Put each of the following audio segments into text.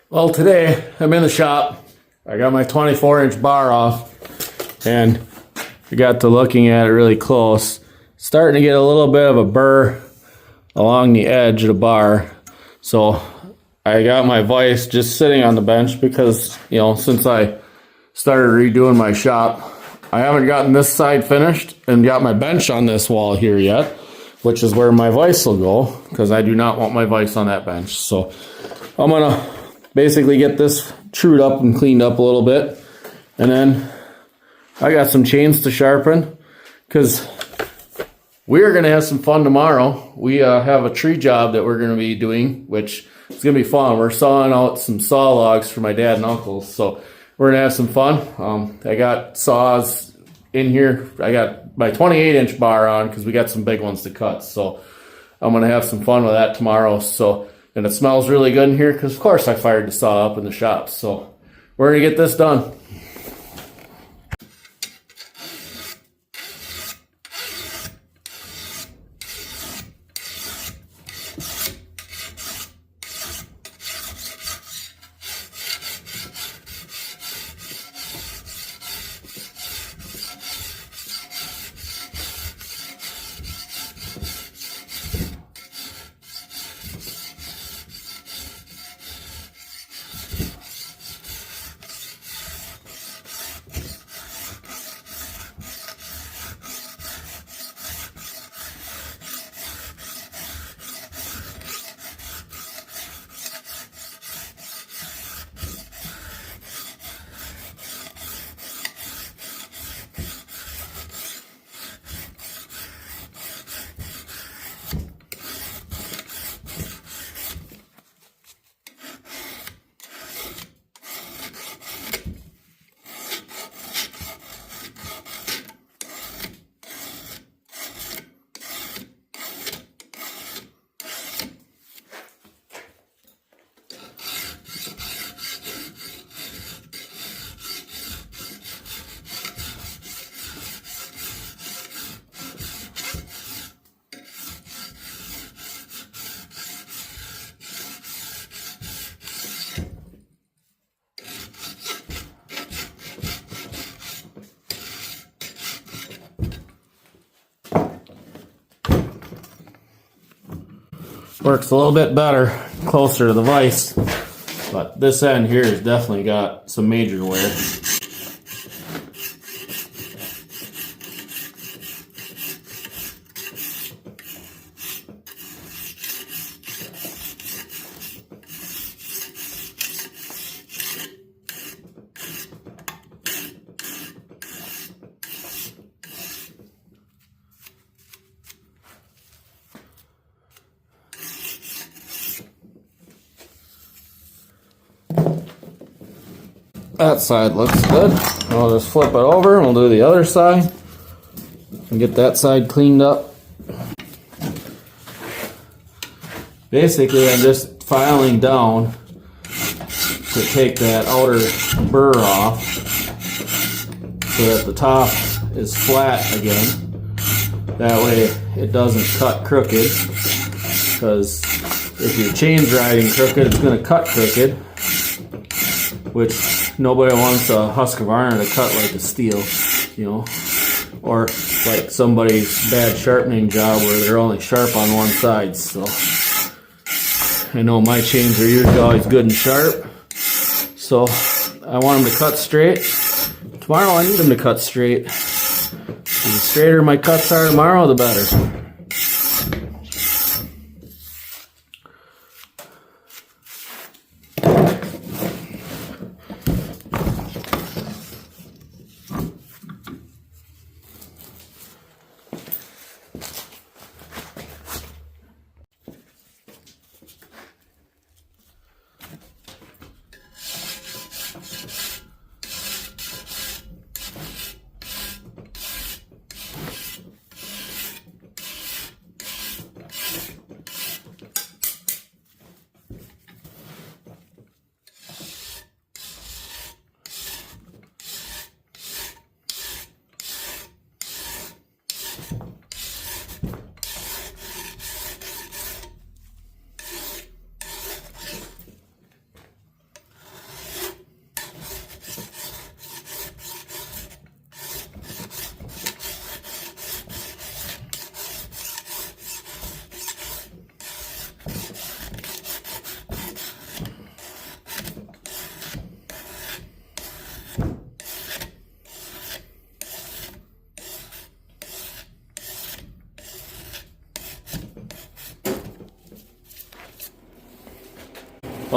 Well, today I'm in the shop. I got my 24-inch bar off and I got to looking at it really close. Starting to get a little bit of a burr along the edge of the bar. So I got my vise just sitting on the bench because, since I started redoing my shop, I haven't gotten this side finished and got my bench on this wall here yet, which is where my vise will go because I do not want my vise on that bench. So I'm gonna basically get this trued up and cleaned up a little bit, and then I got some chains to sharpen because we're gonna have some fun tomorrow. We have a tree job that we're gonna be doing, which is gonna be fun. We're sawing out some saw logs for my dad and uncles, so we're gonna have some fun. I got saws in here. I got my 28-inch bar on because we got some big ones to cut, so I'm gonna have some fun with that tomorrow. And it smells really good in here because, of course, I fired the saw up in the shop. So we're going to get this done. Works a little bit better closer to the vise, but this end here has definitely got some major wear. That side looks good. I'll just flip it over and we'll do the other side and get that side cleaned up. Basically, I'm just filing down to take that outer burr off so that the top is flat again. That way it doesn't cut crooked, because if your chain's riding crooked, it's going to cut crooked, which nobody wants a Husqvarna to cut like a steel, or like somebody's bad sharpening job where they're only sharp on one side. So I know my chains are usually always good and sharp, so I want them to cut straight. Tomorrow I need them to cut straight. The straighter my cuts are tomorrow, the better.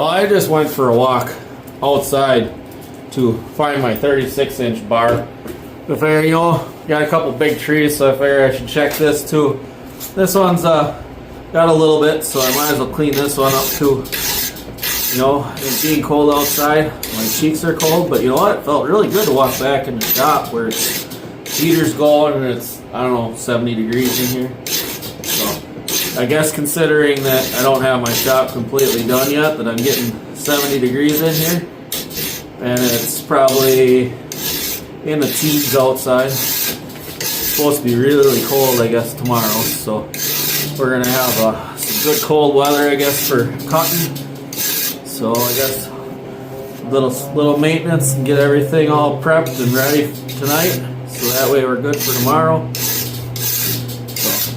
Well, I just went for a walk outside to find my 36-inch bar. I figure, you know, got a couple big trees, so I figure I should check this too. This one's got a little bit, so I might as well clean this one up too. You know, it's being cold outside, my cheeks are cold, but you know what? It felt really good to walk back in the shop where it's heater's going and it's, I don't know, 70 degrees in here. So I guess considering that I don't have my shop completely done yet, that I'm getting 70 degrees in here, and it's probably in the teens outside. It's supposed to be really cold, I guess, tomorrow, so we're gonna have some good cold weather, I guess, for cutting. So I guess little maintenance and get everything all prepped and ready tonight, so that way we're good for tomorrow. So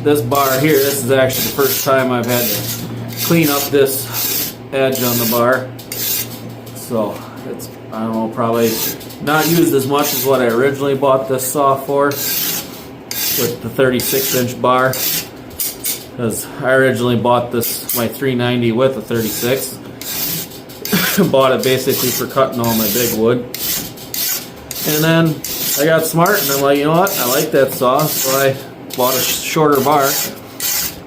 this bar here, this is actually the first time I've had to clean up this edge on the bar. So it's, I don't know, probably not used as much as what I originally bought this saw for, with the 36-inch bar, because I originally bought this, my 390 with a 36. Bought it basically for cutting all my big wood. And then I got smart and I'm like, you know what, I like that saw, so I bought a shorter bar.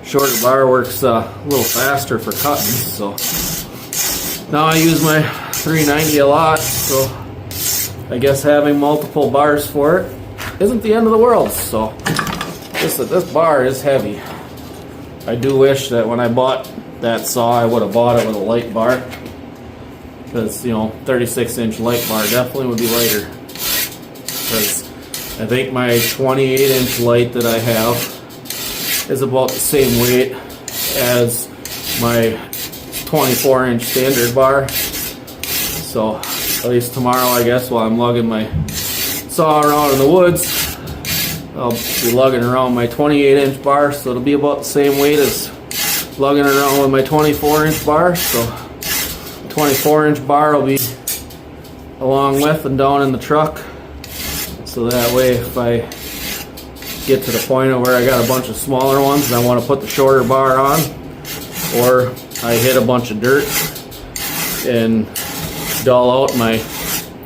Shorter bar works a little faster for cutting, so now I use my 390 a lot, so I guess having multiple bars for it isn't the end of the world. So this bar is heavy. I do wish that when I bought that saw I would have bought it with a light bar, because, you know, 36-inch light bar definitely would be lighter, because I think my 28-inch light that I have is about the same weight as my 24-inch standard bar. So at least tomorrow, I guess, while I'm lugging my saw around in the woods, I'll be lugging around my 28-inch bar, so it'll be about the same weight as lugging around with my 24-inch bar. So 24-inch bar will be along with and down in the truck, so that way if I get to the point of where I got a bunch of smaller ones and I want to put the shorter bar on, or I hit a bunch of dirt and dull out my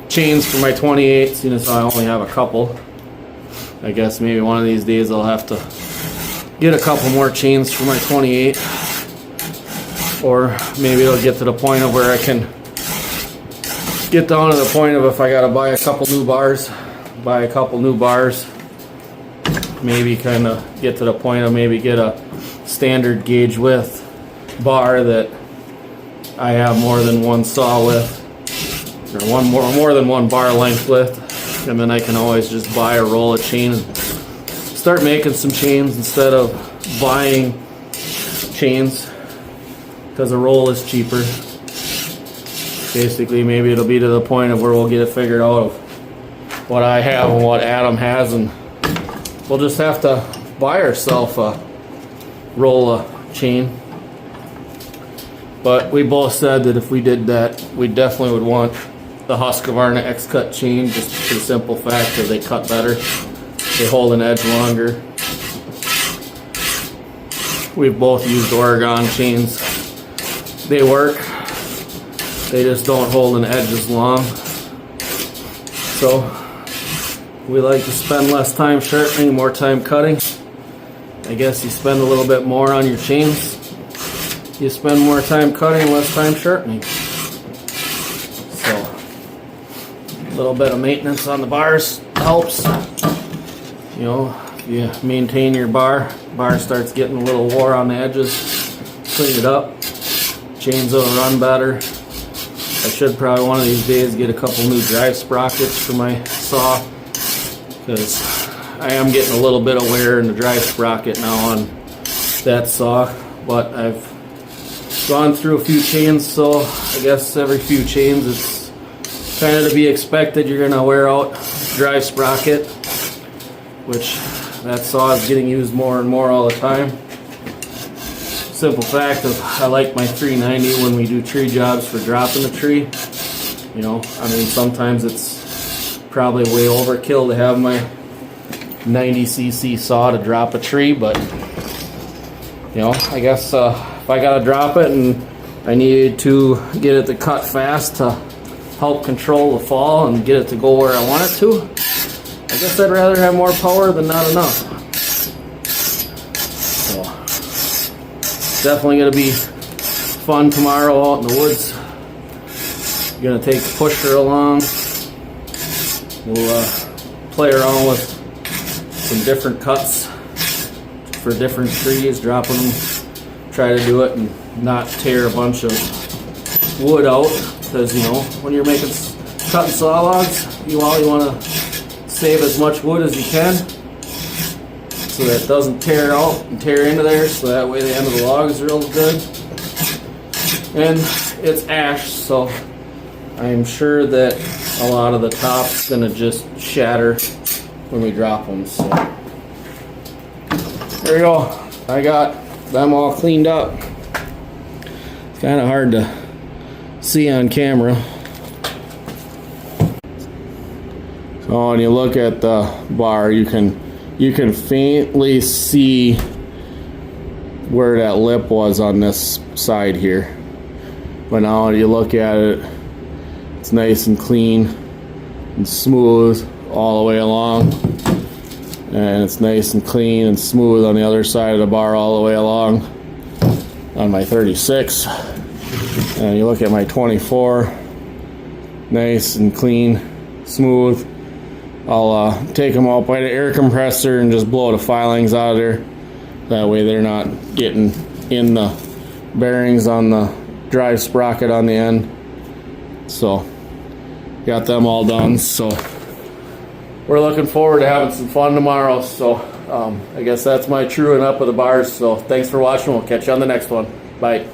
chains for my 28, seeing as I only have a couple. I guess maybe one of these days I'll have to get a couple more chains for my 28. Or maybe it'll get to the point of where I can get down to the point of if I gotta buy a couple new bars, maybe kind of get to the point of maybe get a standard gauge width bar that I have more than one saw with, or more than one bar length with, and then I can always just buy a roll of chain and start making some chains instead of buying chains, because a roll is cheaper. Basically, maybe it'll be to the point of where we'll get it figured out of what I have and what Adam has, and we'll just have to buy ourselves a roll of chain. But we both said that if we did that, we definitely would want the Husqvarna X-Cut chain, just for the simple fact that they cut better, they hold an edge longer. We've both used Oregon chains. They work, they just don't hold an edge as long. So we like to spend less time sharpening, more time cutting. I guess you spend a little bit more on your chains, you spend more time cutting, less time sharpening. So a little bit of maintenance on the bars helps. You know, if you maintain your bar starts getting a little wore on the edges, clean it up, chains will run better. I should probably one of these days get a couple new drive sprockets for my saw, because I am getting a little bit of wear in the drive sprocket now on that saw. But I've gone through a few chains, so I guess every few chains it's kind of to be expected you're going to wear out drive sprocket, which that saw is getting used more and more all the time. Simple fact of I like my 390 when we do tree jobs for dropping the tree. You know, I mean, sometimes it's probably way overkill to have my 90cc saw to drop a tree, but you know, I guess if I gotta drop it and I needed to get it to cut fast to help control the fall and get it to go where I want it to. I guess I'd rather have more power than not enough. So, definitely going to be fun tomorrow out in the woods. Going to take the pusher along. We'll play around with some different cuts for different trees, dropping them, try to do it and not tear a bunch of wood out, because you know when you're making cutting saw logs, you want to save as much wood as you can so that it doesn't tear out and tear into there, so that way the end of the log is real good. And it's ash, so I'm sure that a lot of the top's gonna just shatter when we drop them. So there you go. I got them all cleaned up. It's kind of hard to see on camera. So when you look at the bar, you can faintly see where that lip was on this side here. But now when you look at it, it's nice and clean and smooth all the way along. And it's nice and clean and smooth on the other side of the bar all the way along on my 36. And you look at my 24, nice and clean, smooth. I'll take them out by the air compressor and just blow the filings out of there. That way they're not getting in the bearings on the drive sprocket on the end. So, got them all done. So, we're looking forward to having some fun tomorrow. So, I guess that's my truing up of the bars. So, thanks for watching. We'll catch you on the next one. Bye.